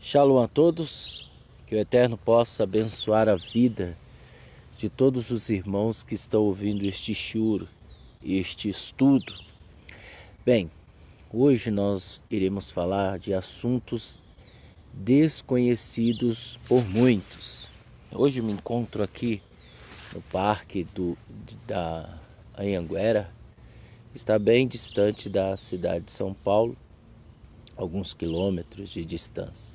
Shalom a todos, que o Eterno possa abençoar a vida de todos os irmãos que estão ouvindo este shiur, este estudo. Bem, hoje nós iremos falar de assuntos desconhecidos por muitos. Hoje me encontro aqui no parque da Anhanguera, está bem distante da cidade de São Paulo, alguns quilômetros de distância,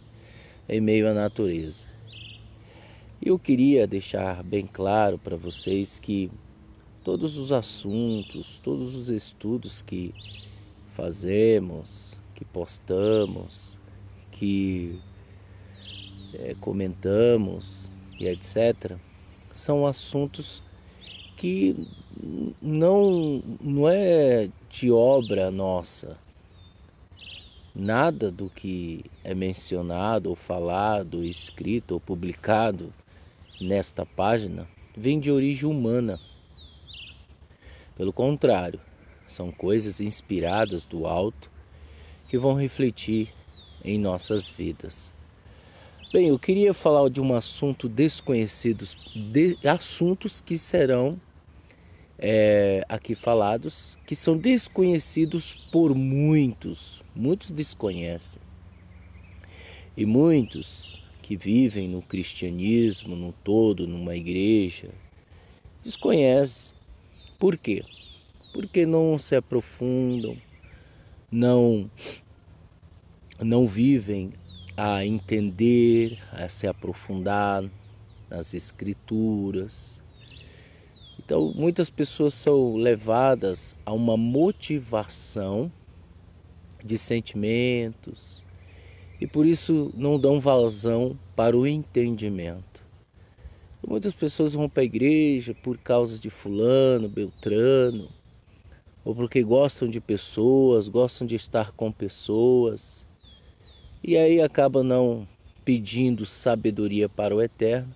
em meio à natureza. Eu queria deixar bem claro para vocês que todos os assuntos, todos os estudos que fazemos, que postamos, que comentamos e etc., são assuntos que não é de obra nossa. Nada do que é mencionado, ou falado, escrito ou publicado nesta página vem de origem humana. Pelo contrário, são coisas inspiradas do alto que vão refletir em nossas vidas. Bem, eu queria falar de um assunto desconhecido, assuntos que serão aqui falados, que são desconhecidos por muitos desconhecem. E muitos que vivem no cristianismo, no todo, numa igreja, desconhecem. Por quê? Porque não se aprofundam, não vivem a entender, a se aprofundar nas escrituras. Então, muitas pessoas são levadas a uma motivação de sentimentos e por isso não dão vazão para o entendimento. Muitas pessoas vão para a igreja por causa de fulano, beltrano, ou porque gostam de pessoas, gostam de estar com pessoas, e aí acabam não pedindo sabedoria para o Eterno,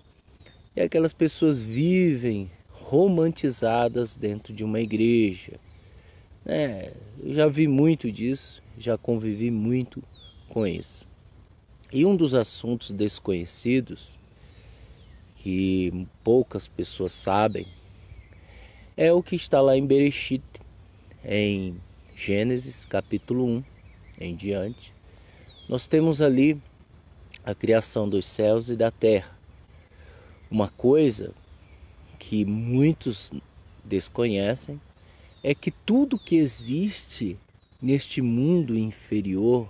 e aquelas pessoas vivem romantizadas dentro de uma igreja. Eu já vi muito disso, já convivi muito com isso. E um dos assuntos desconhecidos, que poucas pessoas sabem, é o que está lá em Bereshit, em Gênesis capítulo 1 em diante. Nós temos ali a criação dos céus e da terra. Uma coisa que muitos desconhecem é que tudo que existe neste mundo inferior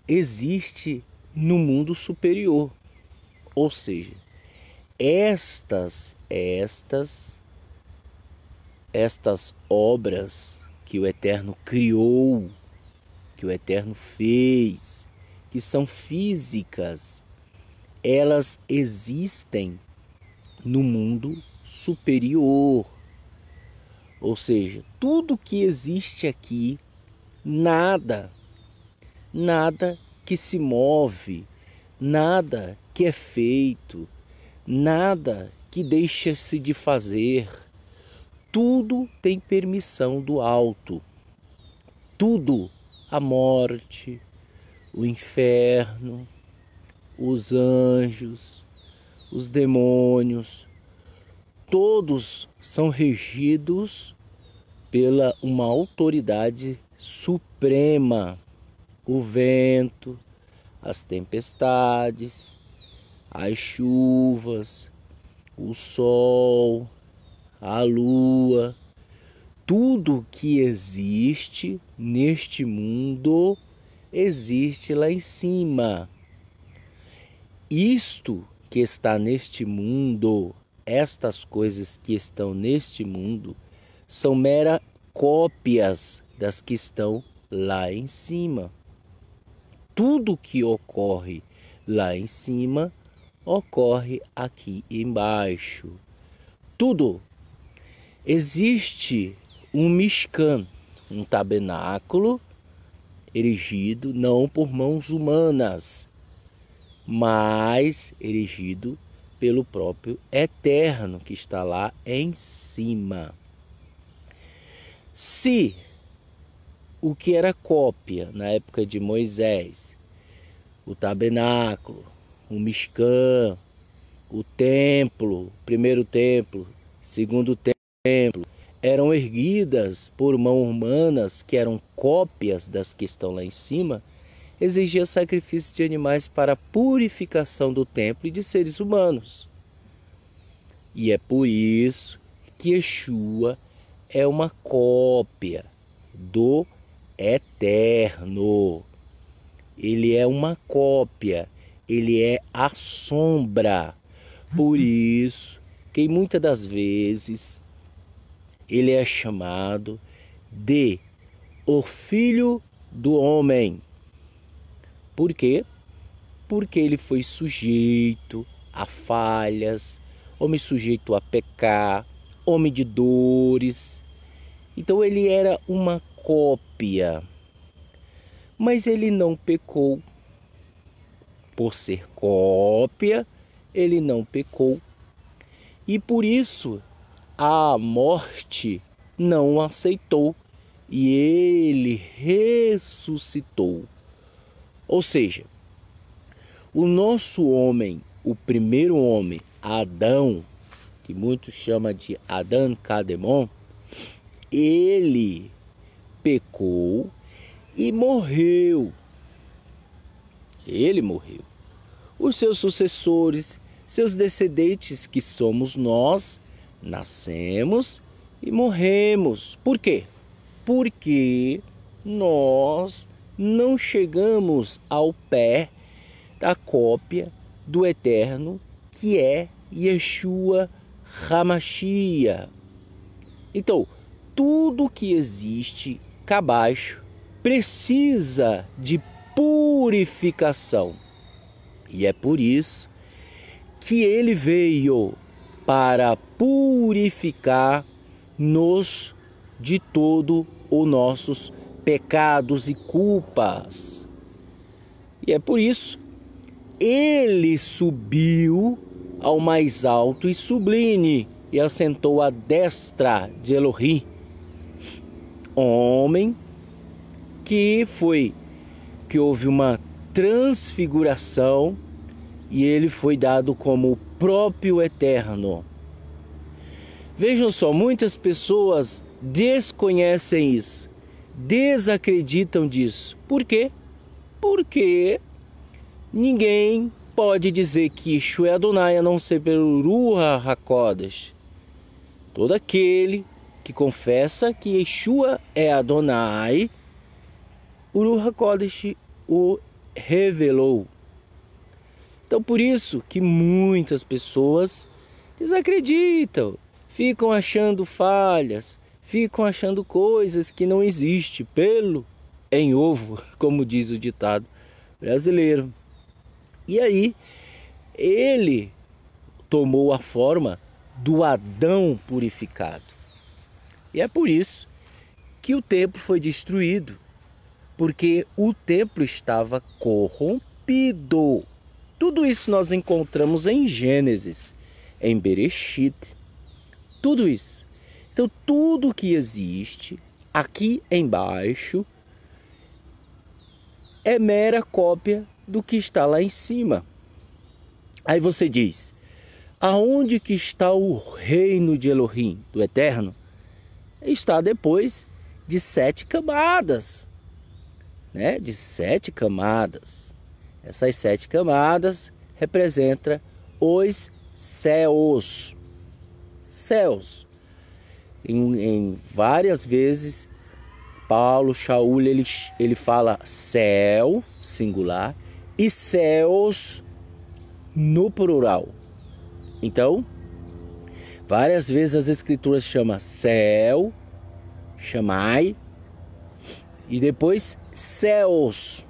existe no mundo superior. Ou seja, estas obras que o Eterno criou, que o Eterno fez, que são físicas, elas existem no mundo superior. Ou seja, tudo que existe aqui, nada que se move, nada que é feito, nada que deixa-se de fazer, tudo tem permissão do alto. Tudo, a morte, o inferno, os anjos, os demônios, todos são regidos pela uma autoridade suprema. O vento, as tempestades, as chuvas, o sol, a lua, tudo que existe neste mundo existe lá em cima. Isto que está neste mundo, estas coisas que estão neste mundo, são meras cópias das que estão lá em cima. Tudo que ocorre lá em cima, ocorre aqui embaixo. Tudo. Existe um Mishkan, um tabernáculo erigido não por mãos humanas, mas erigido pelo próprio Eterno que está lá em cima. Se o que era cópia na época de Moisés o tabernáculo, o Mishkan, o templo, primeiro templo, segundo templo, eram erguidas por mãos humanas, que eram cópias das que estão lá em cima, exigia sacrifício de animais para a purificação do templo e de seres humanos. E é por isso que Yeshua é uma cópia do Eterno. Ele é uma cópia, ele é a sombra. Por isso que muitas das vezes ele é chamado de o Filho do Homem. Por quê? Porque ele foi sujeito a falhas, homem sujeito a pecar, homem de dores. Então ele era uma cópia, mas ele não pecou. Por ser cópia, ele não pecou. E por isso a morte não o aceitou e ele ressuscitou. Ou seja, o nosso homem, o primeiro homem, Adão, que muitos chamam de Adão Kadmon, ele pecou e morreu. Ele morreu. Os seus sucessores, seus descendentes, que somos nós, nascemos e morremos. Por quê? Porque nós não chegamos ao pé da cópia do Eterno, que é Yeshua HaMashiach. Então, tudo que existe cá abaixo precisa de purificação. E é por isso que ele veio para purificar-nos de todo os nossos pecados e culpas. E é por isso ele subiu ao mais alto e sublime e assentou à destra de Elohim, homem que houve uma transfiguração e ele foi dado como o próprio Eterno. Vejam só, muitas pessoas desconhecem isso, desacreditam disso. Por quê? Porque ninguém pode dizer que Yeshua é Adonai a não ser pelo Ruach HaKodesh. Todo aquele que confessa que Yeshua é Adonai, o Ruach HaKodesh o revelou. Então por isso que muitas pessoas desacreditam, ficam achando falhas, ficam achando coisas que não existem, pelo em ovo, como diz o ditado brasileiro. E aí, ele tomou a forma do Adão purificado. E é por isso que o templo foi destruído, porque o templo estava corrompido. Tudo isso nós encontramos em Gênesis, em Bereshit, tudo isso. Então, tudo que existe aqui embaixo é mera cópia do que está lá em cima. Aí você diz, aonde que está o reino de Elohim, do Eterno? Está depois de 7 camadas, né? De 7 camadas. Essas 7 camadas representam os céus. Céus. Em várias vezes, Paulo, Shaul, ele fala céu, singular, e céus no plural. Então, várias vezes as escrituras chamam céu, chamai, e depois céus.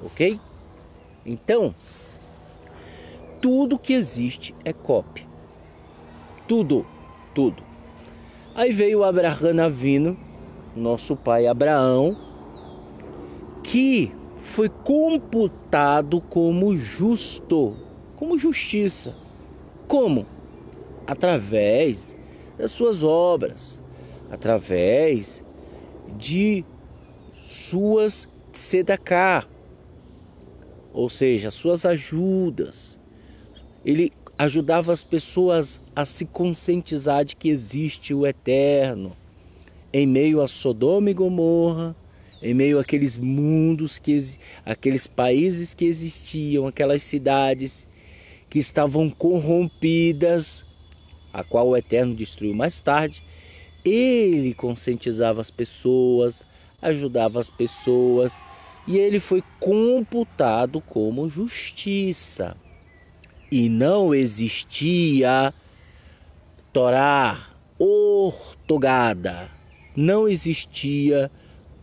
Ok? Então, tudo que existe é cópia. Tudo, tudo. Aí veio Abraham Avino, nosso pai Abraão, que foi computado como justo, como justiça. Como? Através das suas obras, através de suas tzedakah, ou seja, suas ajudas. Ele ajudava as pessoas a se conscientizar de que existe o Eterno. Em meio a Sodoma e Gomorra, em meio àqueles mundos, aqueles países que existiam, aquelas cidades que estavam corrompidas, a qual o Eterno destruiu mais tarde, ele conscientizava as pessoas, ajudava as pessoas, e ele foi computado como justiça. E não existia Torá ortogada, não existia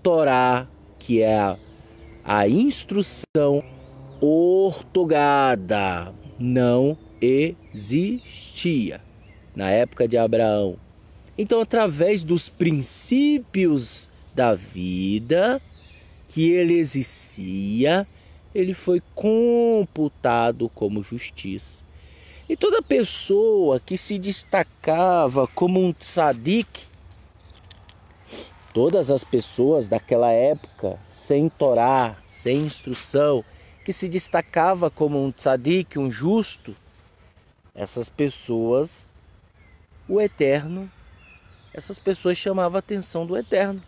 Torá, que é a instrução ortogada, não existia na época de Abraão. Então, através dos princípios da vida que ele exercia, ele foi computado como justiça. E toda pessoa que se destacava como um tzadik, todas as pessoas daquela época, sem Torá, sem instrução, que se destacava como um tzadik, um justo, essas pessoas, o Eterno, essas pessoas chamavam a atenção do Eterno.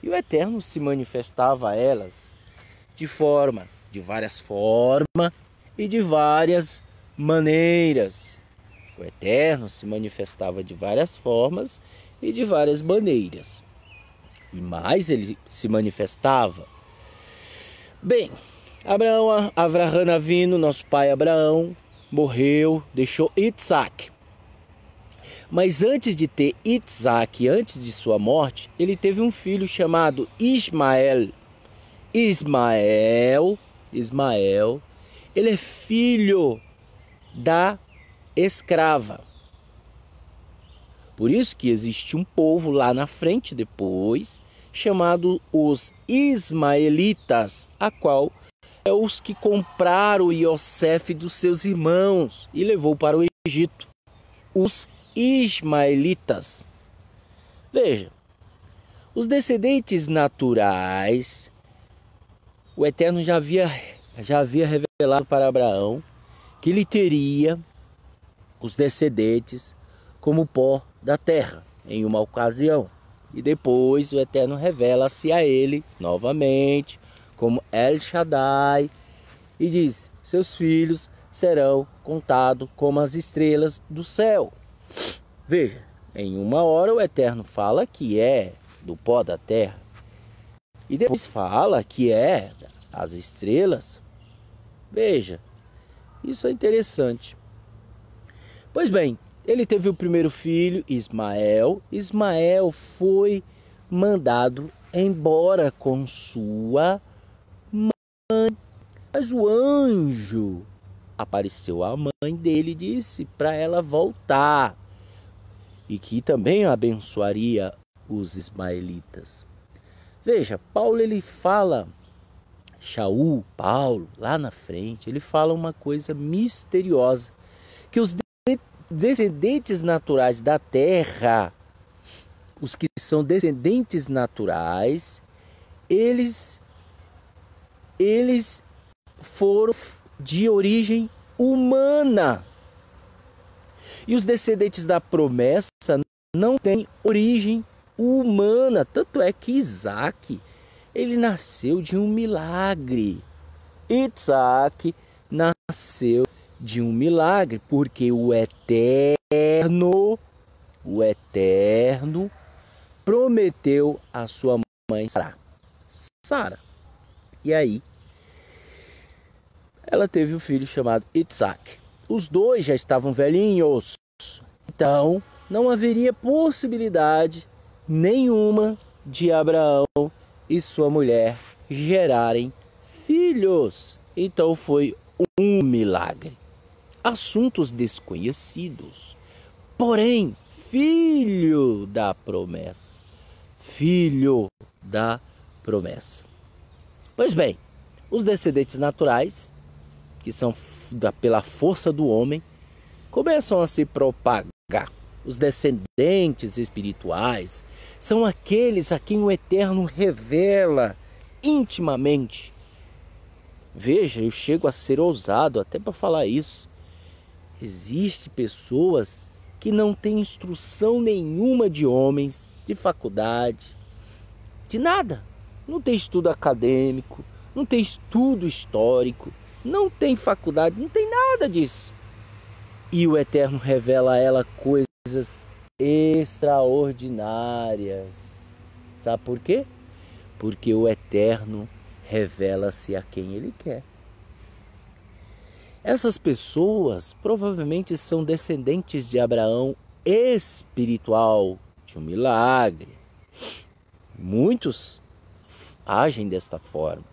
E o Eterno se manifestava a elas de várias formas e de várias maneiras. O Eterno se manifestava de várias formas e de várias maneiras. E mais ele se manifestava. Bem, Avraham Avinu, nosso pai Abraão, morreu, deixou Isaac. Mas antes de ter Isaac, antes de sua morte, ele teve um filho chamado Ismael. Ismael, ele é filho da escrava. Por isso que existe um povo lá na frente depois, chamado os Ismaelitas, a qual é os que compraram Iosef dos seus irmãos e levou para o Egito. Os Ismaelitas. Veja, os descendentes naturais, o Eterno já havia revelado para Abraão que ele teria os descendentes como pó da terra em uma ocasião. E depois o Eterno revela-se a ele novamente como El Shaddai e diz: seus filhos serão contados como as estrelas do céu. Veja, em uma hora o Eterno fala que é do pó da terra e depois fala que é as estrelas. Veja, isso é interessante. Pois bem, ele teve o primeiro filho, Ismael. Ismael foi mandado embora com sua mãe. Mas o anjo apareceu à mãe dele e disse para ela voltar. E que também abençoaria os ismaelitas. Veja, Paulo ele fala, Paulo, lá na frente, ele fala uma coisa misteriosa. Que os descendentes naturais da terra, os que são descendentes naturais, eles foram de origem humana. E os descendentes da promessa não têm origem humana. Tanto é que Isaac, ele nasceu de um milagre. Isaac nasceu de um milagre, porque o Eterno prometeu a sua mãe Sara. E aí, ela teve um filho chamado Isaac. Os dois já estavam velhinhos, então não haveria possibilidade nenhuma de Abraão e sua mulher gerarem filhos. Então foi um milagre. Assuntos desconhecidos, porém filho da promessa. Filho da promessa. Pois bem, os descendentes naturais, que são pela força do homem, começam a se propagar. Os descendentes espirituais são aqueles a quem o Eterno revela intimamente. veja, eu chego a ser ousado até para falar isso. Existem pessoas que não têm instrução nenhuma de homens, de faculdade, de nada. Não tem estudo acadêmico, não tem estudo histórico, não tem faculdade, não tem nada disso. E o Eterno revela a ela coisas extraordinárias. Sabe por quê? Porque o Eterno revela-se a quem Ele quer. Essas pessoas provavelmente são descendentes de Abraão espiritual, de um milagre. Muitos agem desta forma.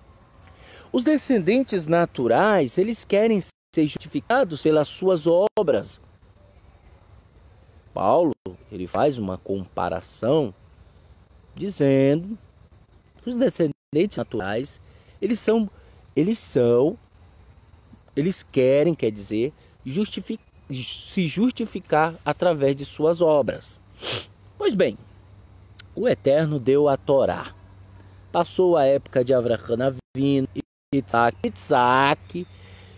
Os descendentes naturais, eles querem ser justificados pelas suas obras. Paulo, ele faz uma comparação dizendo que os descendentes naturais, eles querem, quer dizer, se justificar através de suas obras. Pois bem, o Eterno deu a Torá. Passou a época de Avraham Avinu, Isaac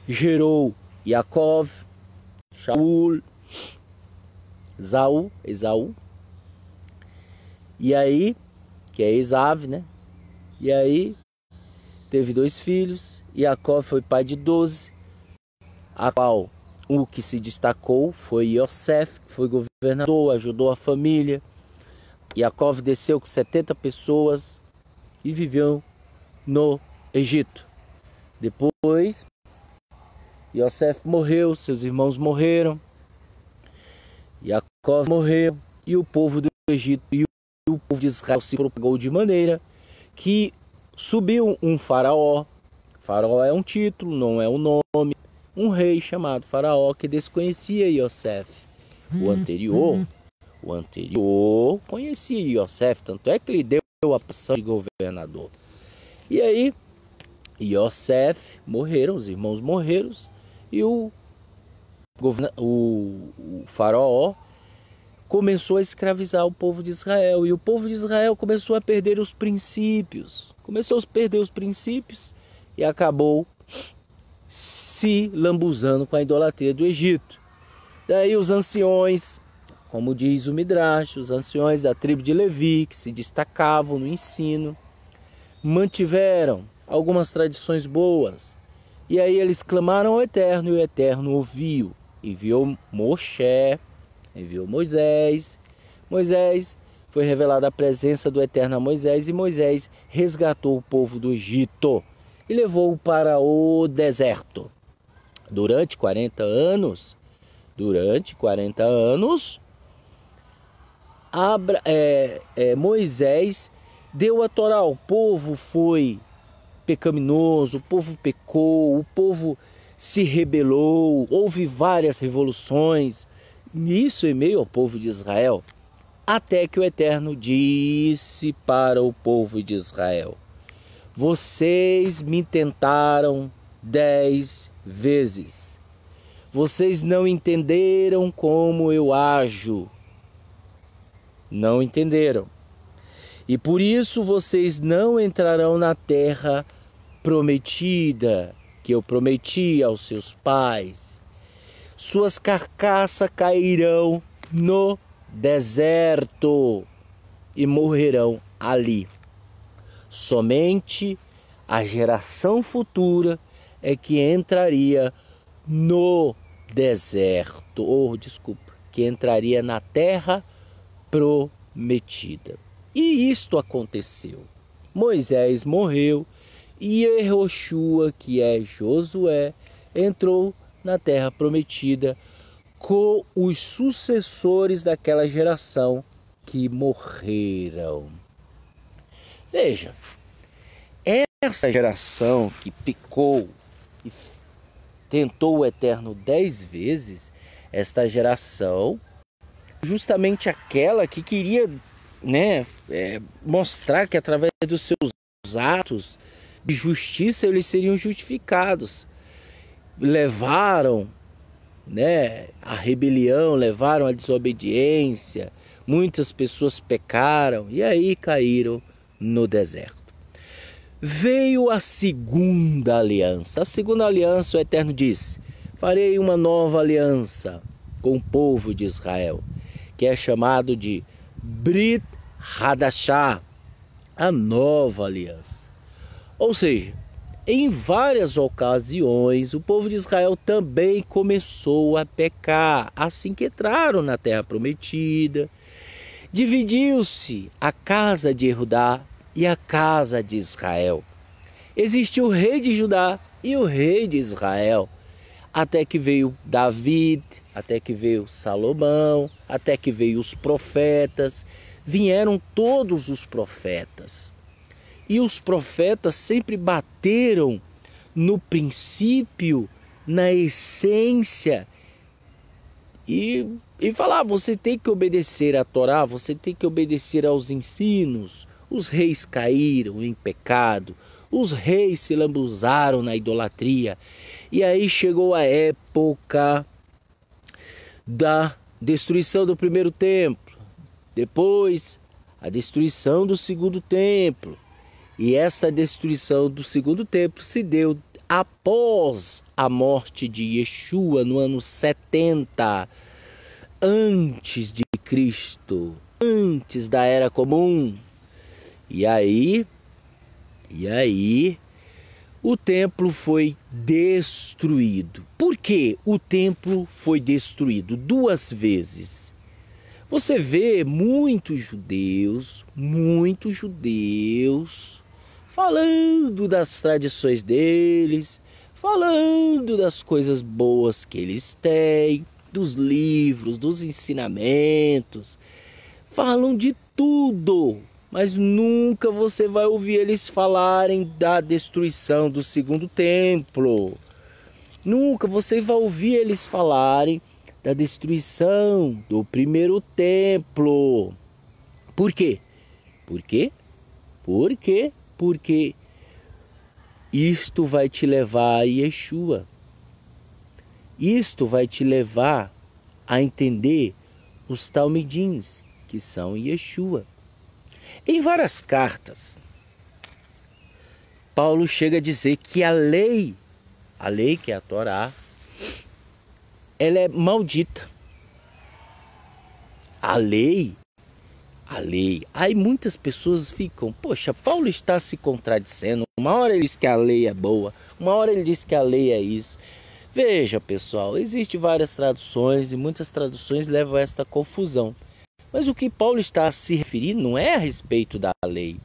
gerou Yaakov, Shaul, Esaú, e aí, que é Esav, né? E aí, teve 2 filhos, Yaakov foi pai de 12, a qual o que se destacou foi Yosef, que foi governador, ajudou a família. Yaakov desceu com 70 pessoas e viveu no Egito. Depois, Yosef morreu, seus irmãos morreram, Yaakov morreu e o povo do Egito e o povo de Israel se propagou de maneira que subiu um faraó. Faraó é um título, não é um nome. Um rei chamado Faraó que desconhecia Yosef. O anterior conhecia Yosef, tanto é que lhe deu a posição de governador. E aí, Yosef morreram, os irmãos morreram, e o Faraó começou a escravizar o povo de Israel. E o povo de Israel começou a perder os princípios. E acabou se lambuzando com a idolatria do Egito. Daí os anciões, como diz o Midrash, os anciões da tribo de Levi, que se destacavam no ensino, mantiveram algumas tradições boas. E aí eles clamaram ao Eterno, e o Eterno ouviu. Enviou Moisés. Moisés, foi revelada a presença do Eterno a Moisés, e Moisés resgatou o povo do Egito e levou-o para o deserto. Durante 40 anos, Moisés deu a Torá. O povo foi pecaminoso, o povo pecou, o povo se rebelou, houve várias revoluções, isso em meio ao povo de Israel, até que o Eterno disse para o povo de Israel: vocês me tentaram 10 vezes, vocês não entenderam como eu ajo, não entenderam, e por isso vocês não entrarão na terra prometida, que eu prometi aos seus pais. Suas carcaças cairão no deserto e morrerão ali. Somente a geração futura é que entraria no deserto, que entraria na terra prometida. E isto aconteceu. Moisés morreu e Yehoshua, que é Josué, entrou na terra prometida com os sucessores daquela geração que morreram. Veja, essa geração que pecou e tentou o Eterno 10 vezes, esta geração, justamente aquela que queria, mostrar que através dos seus atos de justiça eles seriam justificados. Levaram, a rebelião, levaram a desobediência, muitas pessoas pecaram e aí caíram no deserto. veio a segunda aliança. A segunda aliança, o Eterno disse: farei uma nova aliança com o povo de Israel, que é chamado de Brit Hadashah, a nova aliança. Ou seja, em várias ocasiões o povo de Israel também começou a pecar assim que entraram na terra prometida. Dividiu-se a casa de Judá e a casa de Israel. Existe o rei de Judá e o rei de Israel. Até que veio David, até que veio Salomão, até que veio os profetas. Vieram todos os profetas. E os profetas sempre bateram no princípio, na essência. E falar, você tem que obedecer à Torá, você tem que obedecer aos ensinos. Os reis caíram em pecado, os reis se lambuzaram na idolatria. E aí chegou a época da destruição do primeiro templo, depois a destruição do segundo templo. E esta destruição do segundo templo se deu após a morte de Yeshua no ano 70 antes de Cristo, antes da Era Comum. E aí o templo foi destruído. Por que o templo foi destruído? 2 vezes. Você vê muitos judeus falando das tradições deles, falando das coisas boas que eles têm, dos livros, dos ensinamentos, falam de tudo, mas nunca você vai ouvir eles falarem da destruição do segundo templo. Nunca você vai ouvir eles falarem da destruição do primeiro templo. Por quê? Porque isto vai te levar a Yeshua. Isto vai te levar a entender os talmidins, que são Yeshua. Em várias cartas, Paulo chega a dizer que a lei que é a Torá, ela é maldita. A lei. Aí muitas pessoas ficam, poxa, Paulo está se contradizendo. Uma hora ele diz que a lei é boa, uma hora ele diz que a lei é isso. Veja, pessoal, existem várias traduções e muitas traduções levam a esta confusão. Mas o que Paulo está se referindo não é a respeito da lei.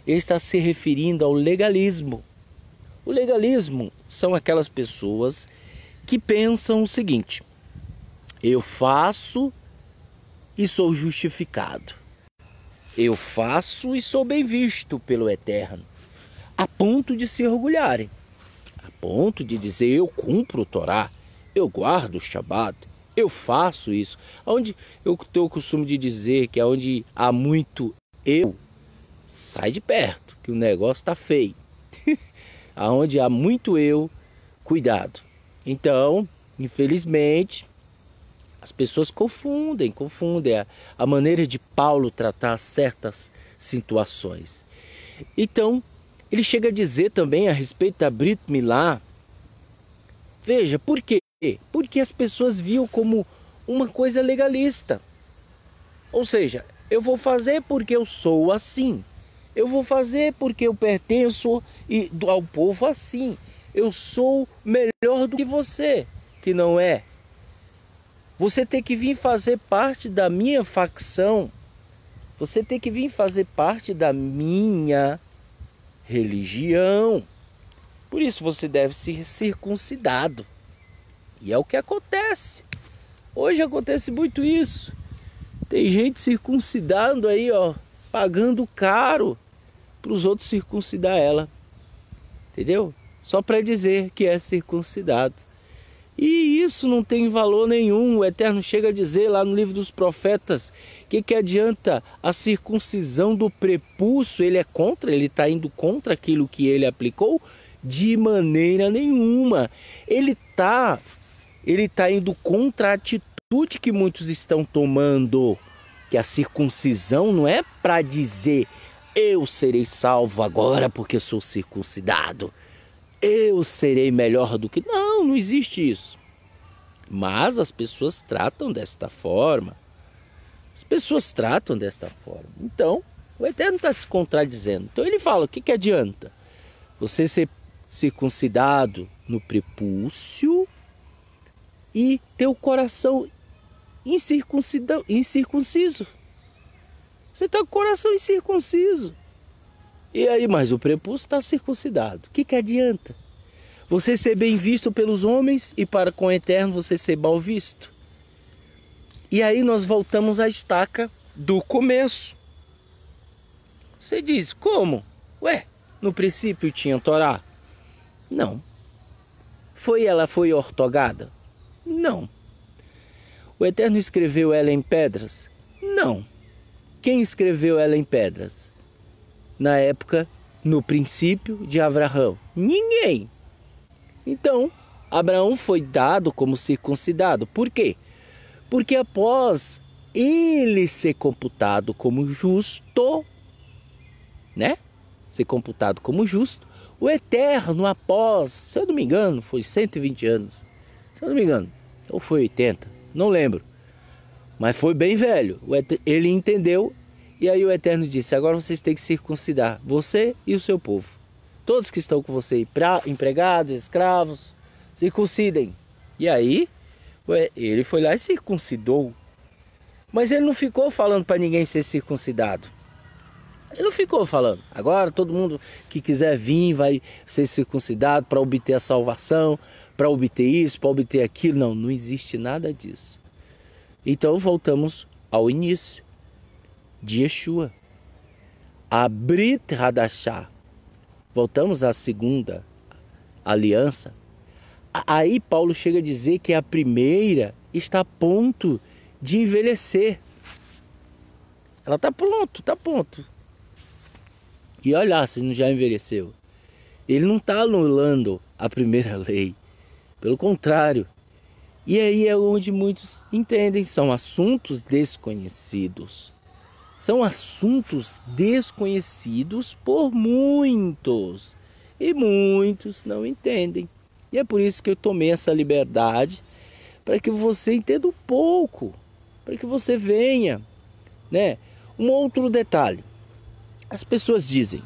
Ele está se referindo ao legalismo. O legalismo são aquelas pessoas que pensam o seguinte: eu faço e sou justificado. Eu faço e sou bem visto pelo Eterno, a ponto de se orgulharem, a ponto de dizer: eu cumpro o Torá, eu guardo o Shabat, eu faço isso. Onde eu tenho o costume de dizer que onde há muito eu, sai de perto, que o negócio está feio. Aonde há muito eu, cuidado. Então, infelizmente, as pessoas confundem a maneira de Paulo tratar certas situações. Então, ele chega a dizer também a respeito da Brit Milá. Veja, por quê? Porque as pessoas viam como uma coisa legalista. Ou seja, eu vou fazer porque eu sou assim. Eu vou fazer porque eu pertenço ao povo assim. Eu sou melhor do que você, que não é. Você tem que vir fazer parte da minha facção. Você tem que vir fazer parte da minha religião. Por isso você deve ser circuncidado. E é o que acontece. Hoje acontece muito isso. Tem gente circuncidando aí, ó, pagando caro para os outros circuncidar ela. Entendeu? Só para dizer que é circuncidado. E isso não tem valor nenhum. O Eterno chega a dizer lá no livro dos profetas que adianta a circuncisão do prepúcio. Ele está indo contra aquilo que ele aplicou? De maneira nenhuma. Ele está indo contra a atitude que muitos estão tomando, que a circuncisão não é para dizer eu serei salvo agora porque eu sou circuncidado. Eu serei melhor do que... Não, não existe isso. Mas as pessoas tratam desta forma. As pessoas tratam desta forma. Então, o Eterno está se contradizendo. Então ele fala, o que adianta? Você ser circuncidado no prepúcio e ter o coração incircunciso. Você está com o coração incircunciso. E aí, mas o prepúcio está circuncidado. O que adianta? Você ser bem visto pelos homens e para com o Eterno você ser mal visto. E aí nós voltamos à estaca do começo. Você diz, como? Ué, no princípio tinha Torá? Não. Ela foi ortogada? Não. O Eterno escreveu ela em pedras? Não. Quem escreveu ela em pedras? Na época, no princípio de Abraão? Ninguém. Então, Abraão foi dado como circuncidado. Por quê? Porque após ele ser computado como justo, né? Ser computado como justo, o Eterno após, se eu não me engano, foi 120 anos. Se eu não me engano, ou foi 80, não lembro. Mas foi bem velho. Ele entendeu e aí o Eterno disse, agora vocês têm que circuncidar, você e o seu povo. Todos que estão com você, empregados, escravos, circuncidem. E aí, ele foi lá e circuncidou. Mas ele não ficou falando para ninguém ser circuncidado. Ele não ficou falando. Agora todo mundo que quiser vir vai ser circuncidado para obter a salvação, para obter isso, para obter aquilo. Não, não existe nada disso. Então voltamos ao início de Yeshua. A Brit Hadashah. Voltamos à segunda aliança. Aí Paulo chega a dizer que a primeira está a ponto de envelhecer. Ela está pronto. E olha lá se não já envelheceu. Ele não está anulando a primeira lei. Pelo contrário. E aí é onde muitos entendem. São assuntos desconhecidos. São assuntos desconhecidos por muitos. E muitos não entendem. E é por isso que eu tomei essa liberdade. Para que você entenda um pouco. Para que você venha. Né? Um outro detalhe. As pessoas dizem.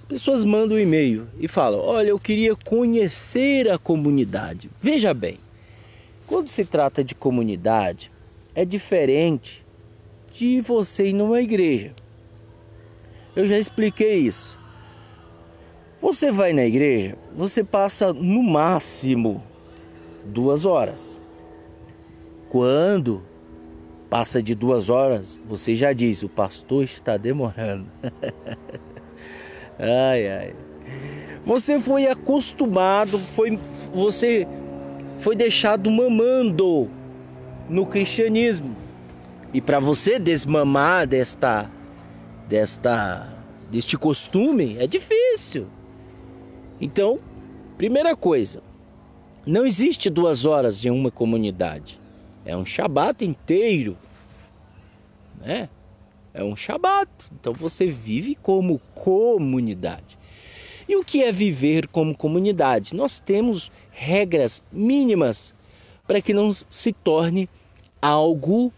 Pessoas mandam um e-mail e falam. Olha, eu queria conhecer a comunidade. Veja bem. Quando se trata de comunidade. É diferente de você ir numa igreja. Eu já expliquei isso. Você vai na igreja, você passa no máximo 2 horas. Quando passa de 2 horas, você já diz, o pastor está demorando. Ai. Você foi acostumado, você foi deixado mamando no cristianismo. E para você desmamar deste costume é difícil. Então, primeira coisa, não existe 2 horas em uma comunidade. É um Shabat inteiro, né? É um Shabat. Então você vive como comunidade. E o que é viver como comunidade? Nós temos regras mínimas para que não se torne algo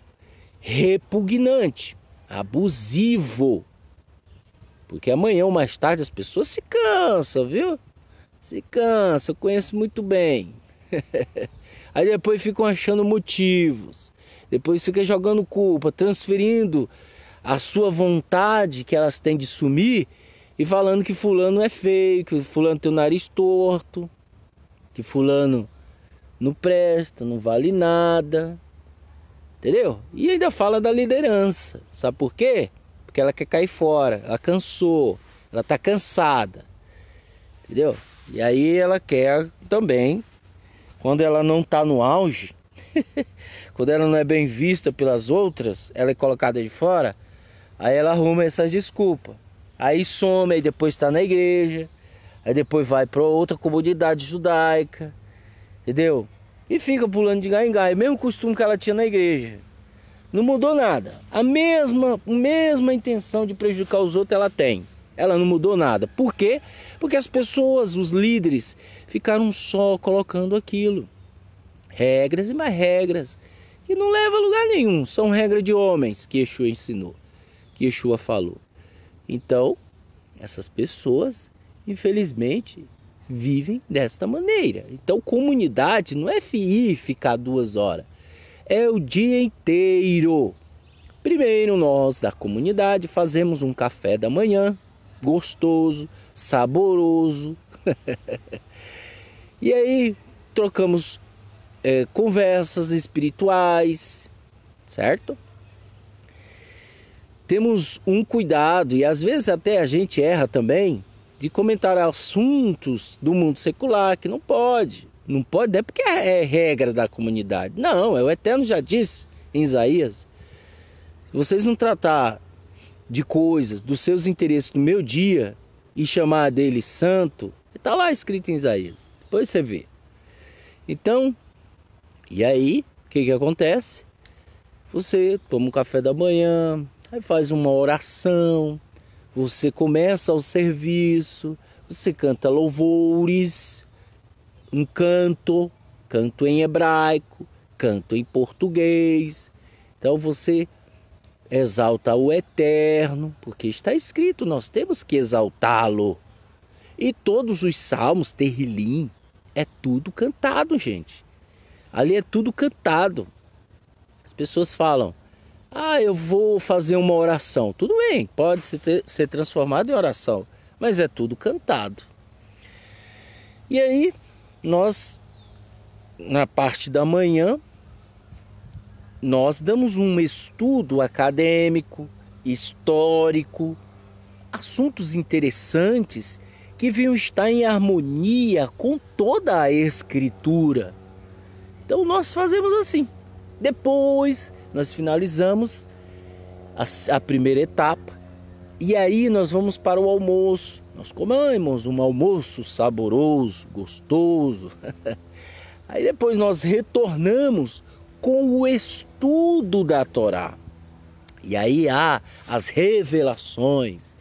repugnante, abusivo. Porque amanhã ou mais tarde as pessoas se cansam, viu? Se cansam, eu conheço muito bem. Aí depois ficam achando motivos. Depois fica jogando culpa, transferindo a sua vontade que elas têm de sumir e falando que fulano é feio, que fulano tem o nariz torto, que fulano não presta, não vale nada. Entendeu? E ainda fala da liderança. Sabe por quê? Porque ela quer cair fora, ela cansou, ela está cansada. Entendeu? E aí ela quer também, quando ela não está no auge, quando ela não é bem vista pelas outras, ela é colocada de fora, aí ela arruma essas desculpas. Aí some, aí depois está na igreja, aí depois vai para outra comunidade judaica, entendeu? E fica pulando de galho em galho, mesmo costume que ela tinha na igreja. Não mudou nada. A mesma intenção de prejudicar os outros ela tem. Ela não mudou nada. Por quê? Porque as pessoas, os líderes, ficaram só colocando aquilo. Regras e mais regras. Que não levam a lugar nenhum. São regras de homens que Exu ensinou. Que Exu falou. Então, essas pessoas, infelizmente, vivem desta maneira. Então, comunidade não é ficar 2 horas. É o dia inteiro. Primeiro, nós da comunidade fazemos um café da manhã, gostoso, saboroso. E aí, trocamos conversas espirituais, certo? Temos um cuidado, e às vezes até a gente erra também, de comentar assuntos do mundo secular, que não pode. Não pode, não é porque é regra da comunidade. Não, o Eterno já disse em Isaías. Se vocês não tratar de coisas, dos seus interesses no meu dia e chamar dele santo, está lá escrito em Isaías. Depois você vê. Então, e aí, o que acontece? Você toma um café da manhã, aí faz uma oração, você começa o serviço, você canta louvores, um canto em hebraico, canto em português. Então você exalta o Eterno, porque está escrito, nós temos que exaltá-lo. E todos os salmos, Terrilim, é tudo cantado, gente. Ali é tudo cantado. As pessoas falam, eu vou fazer uma oração. Tudo bem, pode ser transformado em oração, mas é tudo cantado. E aí, nós, na parte da manhã, nós damos um estudo acadêmico, histórico, assuntos interessantes que vinham estar em harmonia com toda a Escritura. Então nós fazemos assim. Depois nós finalizamos a primeira etapa e aí nós vamos para o almoço. Nós comemos um almoço saboroso, gostoso. Aí depois nós retornamos com o estudo da Torá. E aí há as revelações,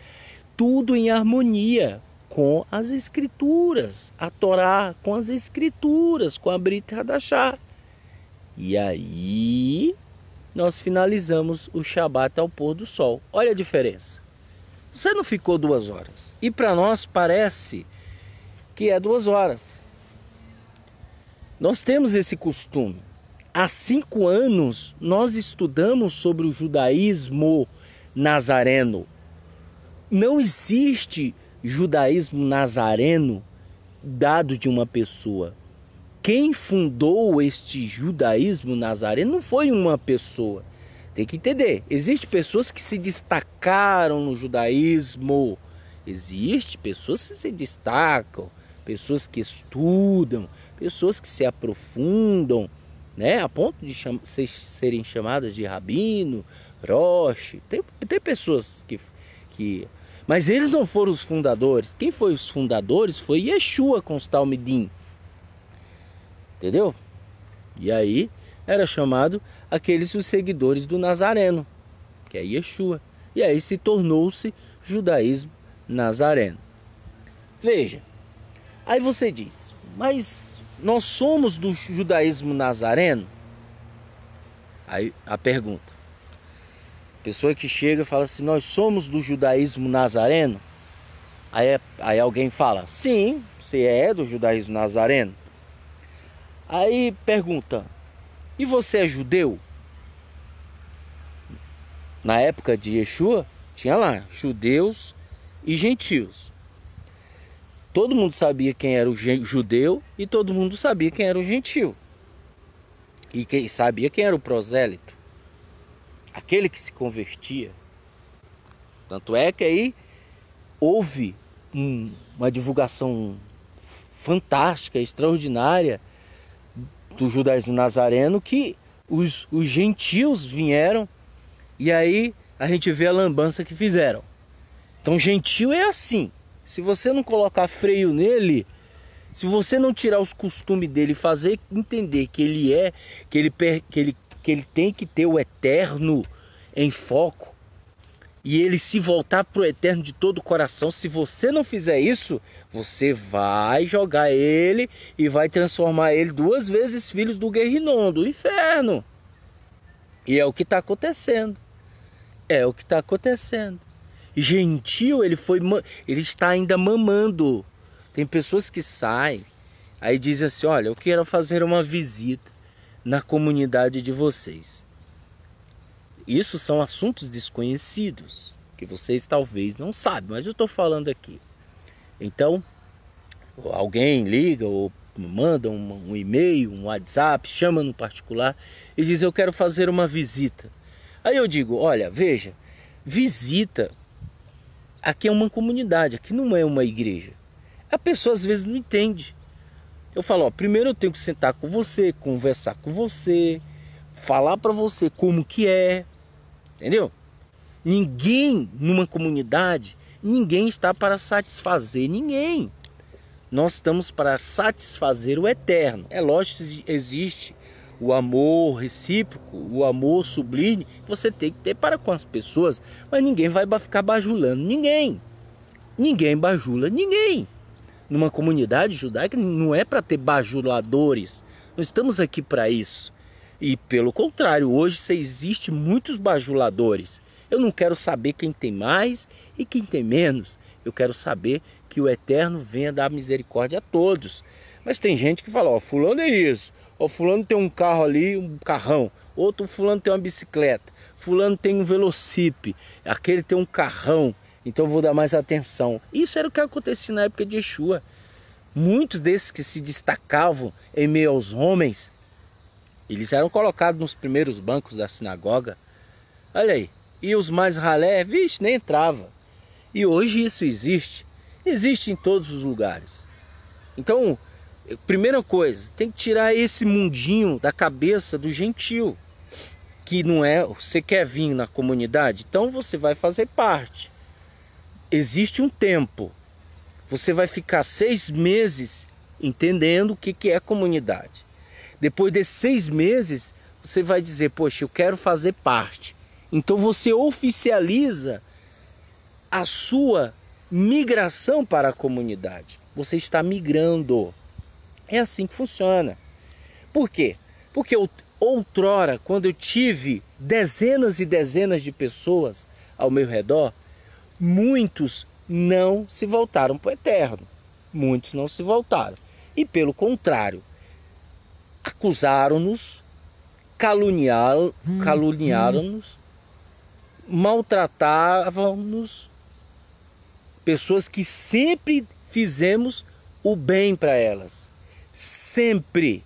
tudo em harmonia com as Escrituras. A Torá com as Escrituras, com a Brit Hadashah. E aí nós finalizamos o Shabat ao pôr do sol. Olha a diferença. Você não ficou 2 horas. E para nós parece que é 2 horas. Nós temos esse costume. Há 5 anos nós estudamos sobre o judaísmo nazareno. Não existe judaísmo nazareno dado de uma pessoa. Quem fundou este judaísmo nazareno não foi uma pessoa. Tem que entender, existem pessoas que se destacaram no judaísmo, existem pessoas que se destacam, pessoas que estudam, pessoas que se aprofundam, né, a ponto de serem chamadas de rabino, roche. Tem pessoas que... Mas eles não foram os fundadores. Quem foi os fundadores foi Yeshua com os Talmidim. Entendeu? E aí era chamado aqueles os seguidores do Nazareno, que é Yeshua. E aí se tornou-se judaísmo nazareno. Veja, aí você diz, mas nós somos do judaísmo nazareno? Aí a pergunta, a pessoa que chega e fala assim, nós somos do judaísmo nazareno? Aí alguém fala, sim, você é do judaísmo nazareno. Aí pergunta, e você é judeu? Na época de Yeshua, tinha lá judeus e gentios. Todo mundo sabia quem era o judeu e todo mundo sabia quem era o gentio. E quem sabia quem era o prosélito, aquele que se convertia. Tanto é que aí houve uma divulgação fantástica, extraordinária do judaísmo nazareno, que os gentios vieram e aí a gente vê a lambança que fizeram. Então gentio é assim, se você não colocar freio nele, se você não tirar os costumes dele, fazer entender que ele que ele tem que ter o eterno em foco e ele se voltar para o eterno de todo o coração. Se você não fizer isso, você vai jogar ele e vai transformar ele 2 vezes filhos do Guerrinon, do inferno. E é o que está acontecendo. É o que está acontecendo. Gentil, ele está ainda mamando. Tem pessoas que saem, aí dizem assim, olha, eu quero fazer uma visita na comunidade de vocês. Isso são assuntos desconhecidos, que vocês talvez não sabem, mas eu estou falando aqui. Então, alguém liga ou manda um e-mail, um WhatsApp, chama no particular e diz, eu quero fazer uma visita. Aí eu digo, olha, veja, visita, aqui é uma comunidade, aqui não é uma igreja. A pessoa às vezes não entende. Eu falo, ó, primeiro eu tenho que sentar com você, conversar com você, falar para você como que é, entendeu? Ninguém numa comunidade, ninguém está para satisfazer ninguém. Nós estamos para satisfazer o eterno. É lógico que existe o amor recíproco, o amor sublime, que você tem que ter para com as pessoas, mas ninguém vai ficar bajulando ninguém. Ninguém bajula ninguém. Numa comunidade judaica não é para ter bajuladores. Não estamos aqui para isso. E pelo contrário, hoje existe muitos bajuladores. Eu não quero saber quem tem mais e quem tem menos. Eu quero saber que o Eterno venha dar misericórdia a todos. Mas tem gente que fala, ó, fulano é isso. Ó, fulano tem um carro ali, um carrão. Outro fulano tem uma bicicleta. Fulano tem um velocipe. Aquele tem um carrão. Então eu vou dar mais atenção. Isso era o que acontecia na época de Yeshua. Muitos desses que se destacavam em meio aos homens, eles eram colocados nos primeiros bancos da sinagoga. Olha aí. E os mais ralé, vixe, nem entrava. E hoje isso existe. Existe em todos os lugares. Então, primeira coisa, tem que tirar esse mundinho da cabeça do gentil. Que não é, você quer vir na comunidade? Então você vai fazer parte. Existe um tempo. Você vai ficar 6 meses entendendo o que é comunidade. Depois desses 6 meses, você vai dizer, poxa, eu quero fazer parte. Então você oficializa a sua migração para a comunidade. Você está migrando. É assim que funciona. Por quê? Porque outrora, quando eu tive dezenas e dezenas de pessoas ao meu redor, muitos não se voltaram para o eterno. Muitos não se voltaram. E pelo contrário, acusaram-nos, caluniaram-nos, maltratavam-nos, pessoas que sempre fizemos o bem para elas. Sempre.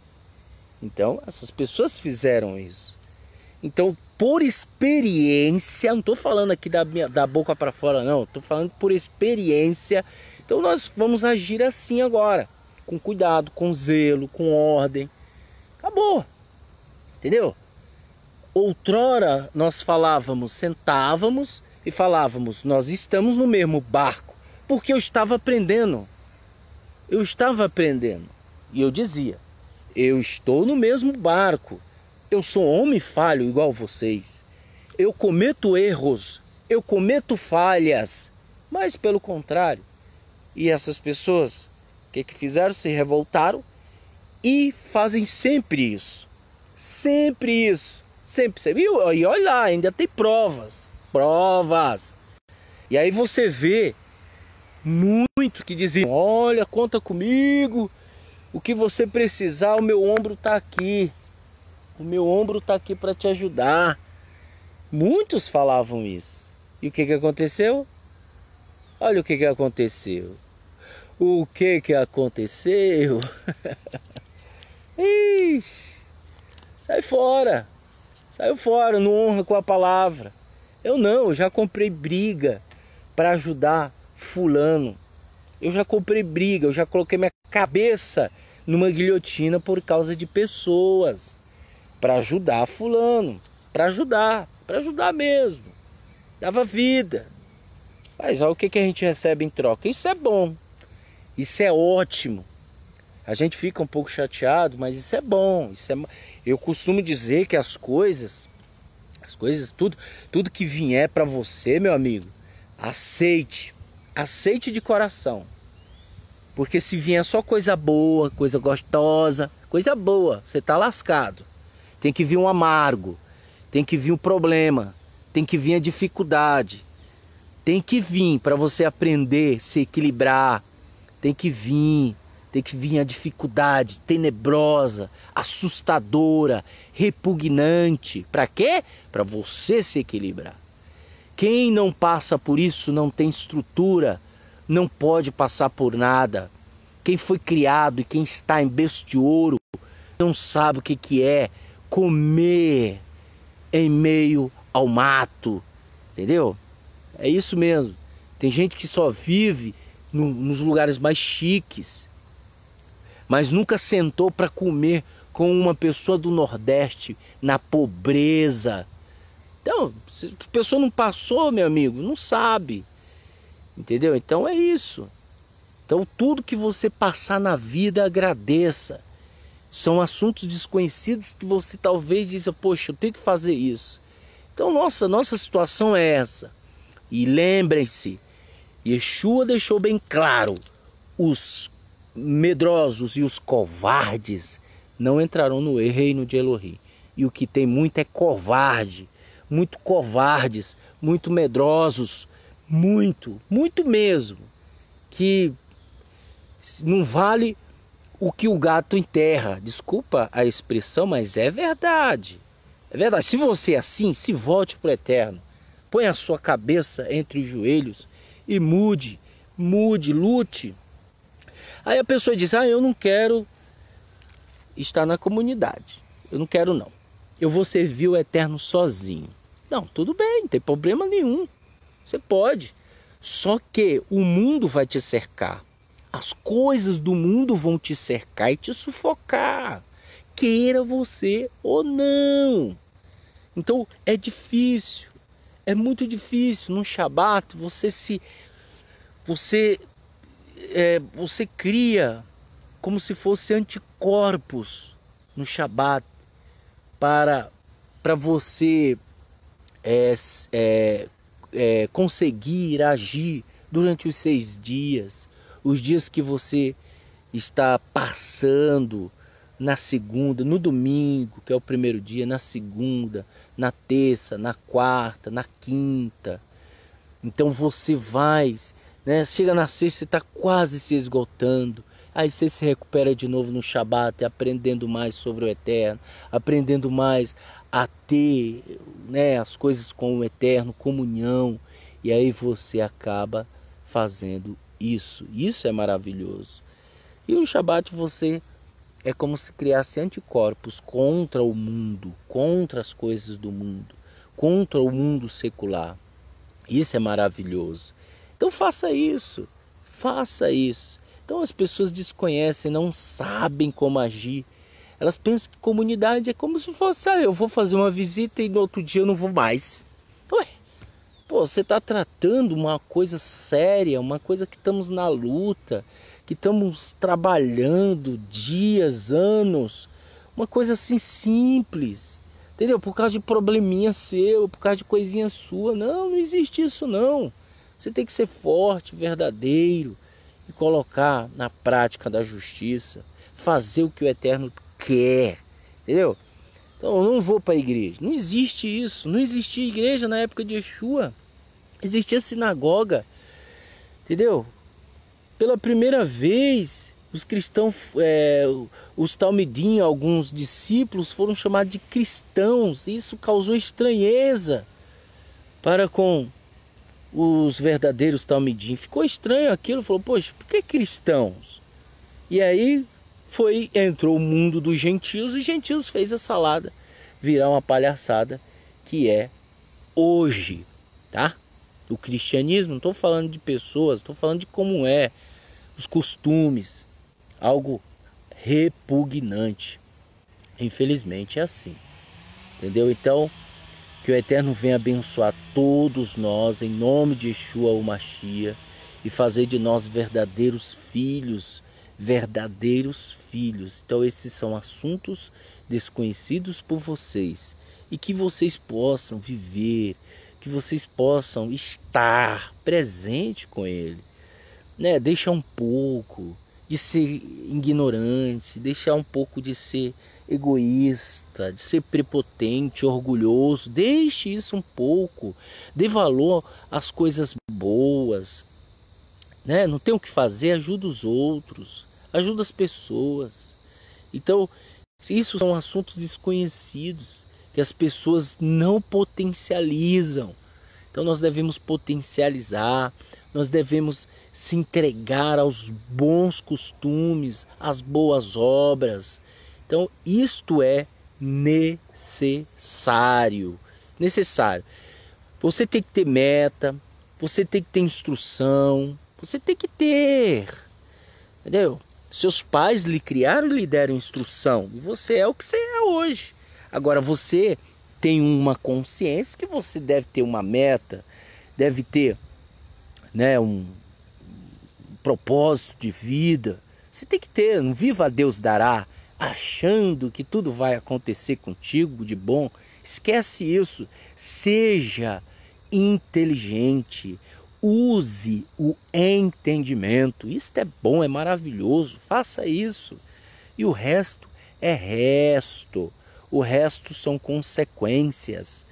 Então, essas pessoas fizeram isso. Então, por experiência, não estou falando aqui da boca para fora, não. Estou falando por experiência. Então, nós vamos agir assim agora. Com cuidado, com zelo, com ordem. Acabou. Entendeu? Outrora, nós falávamos, sentávamos e falávamos, nós estamos no mesmo barco. Porque eu estava aprendendo. Eu estava aprendendo. E eu dizia, eu estou no mesmo barco. Eu sou homem falho igual vocês. Eu cometo erros. Eu cometo falhas. Mas pelo contrário. E essas pessoas, o que fizeram? Se revoltaram e fazem sempre isso. Sempre isso. Sempre. E olha lá, ainda tem provas. Provas. E aí você vê muitos que dizem, olha, conta comigo. O que você precisar, o meu ombro está aqui. O meu ombro está aqui para te ajudar. Muitos falavam isso. E o que aconteceu? Olha o que aconteceu. O que aconteceu? Ixi, sai fora. Saiu fora, não honra com a palavra. Eu já comprei briga para ajudar fulano. Eu já comprei briga, eu já coloquei minha cabeça numa guilhotina por causa de pessoas. Para ajudar fulano, para ajudar mesmo. Dava vida. Mas olha o que a gente recebe em troca. Isso é bom, isso é ótimo. A gente fica um pouco chateado, mas isso é bom. Eu costumo dizer que as coisas, tudo que vier para você, meu amigo, aceite de coração. Porque se vier só coisa boa, coisa gostosa, coisa boa, você tá lascado. Tem que vir um amargo, tem que vir um problema, tem que vir a dificuldade. Tem que vir para você aprender a se equilibrar. Tem que vir a dificuldade tenebrosa, assustadora, repugnante. Para quê? Para você se equilibrar. Quem não passa por isso não tem estrutura, não pode passar por nada. Quem foi criado e quem está em besteouro não sabe o que é comer em meio ao mato, entendeu? É isso mesmo. Tem gente que só vive nos lugares mais chiques, mas nunca sentou para comer com uma pessoa do Nordeste na pobreza. Então, se a pessoa não passou, meu amigo, não sabe. Entendeu? Então é isso. Então tudo que você passar na vida, agradeça. São assuntos desconhecidos que você talvez diz, poxa, eu tenho que fazer isso. Então nossa situação é essa. E lembrem-se, Yeshua deixou bem claro, os medrosos e os covardes não entrarão no reino de Elohim. E o que tem muito é covarde, muito covardes, muito medrosos, muito mesmo, que não vale o que o gato enterra. Desculpa a expressão, mas é verdade. É verdade. Se você é assim, se volte para o eterno. Põe a sua cabeça entre os joelhos e mude, lute. Aí a pessoa diz, eu não quero estar na comunidade. Eu não quero não. Eu vou servir o eterno sozinho. Não, tudo bem, não tem problema nenhum. Você pode, só que o mundo vai te cercar. As coisas do mundo vão te cercar e te sufocar, queira você ou não. Então é difícil, é muito difícil. No Shabat você cria como se fosse anticorpos no Shabat para você conseguir agir durante os 6 dias, os dias que você está passando na segunda, no domingo, que é o primeiro dia, na segunda, na terça, na quarta, na quinta. Então você vai, chega na sexta, você está quase se esgotando. Aí você se recupera de novo no Shabat, aprendendo mais sobre o Eterno, aprendendo mais a ter as coisas com o Eterno, comunhão. E aí você acaba fazendo isso. Isso é maravilhoso. E no Shabat você é como se criasse anticorpos contra o mundo, contra as coisas do mundo, contra o mundo secular. Isso é maravilhoso. Então faça isso, faça isso. Então as pessoas desconhecem, não sabem como agir. Elas pensam que comunidade é como se fosse, eu vou fazer uma visita e no outro dia eu não vou mais. Ué, você está tratando uma coisa séria, uma coisa que estamos na luta, que estamos trabalhando dias, anos, uma coisa assim simples, entendeu? Por causa de probleminha seu, por causa de coisinha sua. Não existe isso não. Você tem que ser forte, verdadeiro e colocar na prática da justiça, fazer o que o Eterno quer, entendeu? Então eu não vou para a igreja. Não existe isso. Não existia igreja na época de Yeshua. Existia sinagoga, entendeu? Pela primeira vez, os cristãos, os talmidim, alguns discípulos foram chamados de cristãos. Isso causou estranheza para com os verdadeiros talmidim. Ficou estranho aquilo, falou, poxa, por que cristãos? E aí entrou o mundo dos gentios, e os gentios fez a salada virar uma palhaçada que é hoje, tá? O cristianismo, não estou falando de pessoas, estou falando de como é, os costumes, algo repugnante. Infelizmente é assim, entendeu? Então, que o Eterno venha abençoar todos nós, em nome de Yeshua o Mashiach, e fazer de nós verdadeiros filhos verdadeiros filhos. Então esses são assuntos desconhecidos por vocês e que vocês possam viver, que vocês possam estar presente com ele, né? Deixar um pouco de ser ignorante, deixar um pouco de ser egoísta, de ser prepotente, orgulhoso. Deixe isso um pouco, dê valor às coisas boas, né? Não tem o que fazer, ajuda os outros, ajuda as pessoas. Então, isso são assuntos desconhecidos que as pessoas não potencializam. Então nós devemos potencializar, nós devemos se entregar aos bons costumes, às boas obras. Então isto é necessário. Necessário. Você tem que ter meta, você tem que ter instrução, você tem que ter, entendeu? Seus pais lhe criaram e lhe deram instrução, e você é o que você é hoje. Agora você tem uma consciência que você deve ter uma meta, deve ter, né, um propósito de vida. Você tem que ter, não viva a Deus dará, achando que tudo vai acontecer contigo de bom. Esquece isso. Seja inteligente, use o entendimento. Isso é bom, é maravilhoso. Faça isso. E o resto é resto. O resto são consequências.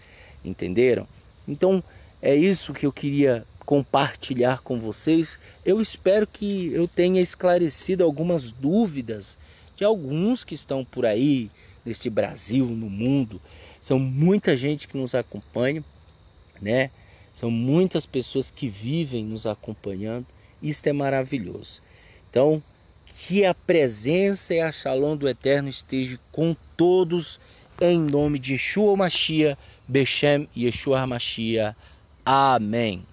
Entenderam? Então é isso que eu queria compartilhar com vocês. Eu espero que eu tenha esclarecido algumas dúvidas de alguns que estão por aí, neste Brasil, no mundo. São muita gente que nos acompanha, né? São muitas pessoas que vivem nos acompanhando. Isto é maravilhoso. Então, que a presença e a Shalom do Eterno esteja com todos, em nome de Yeshua Mashiach, Beshem Yeshua HaMashiach. Amém.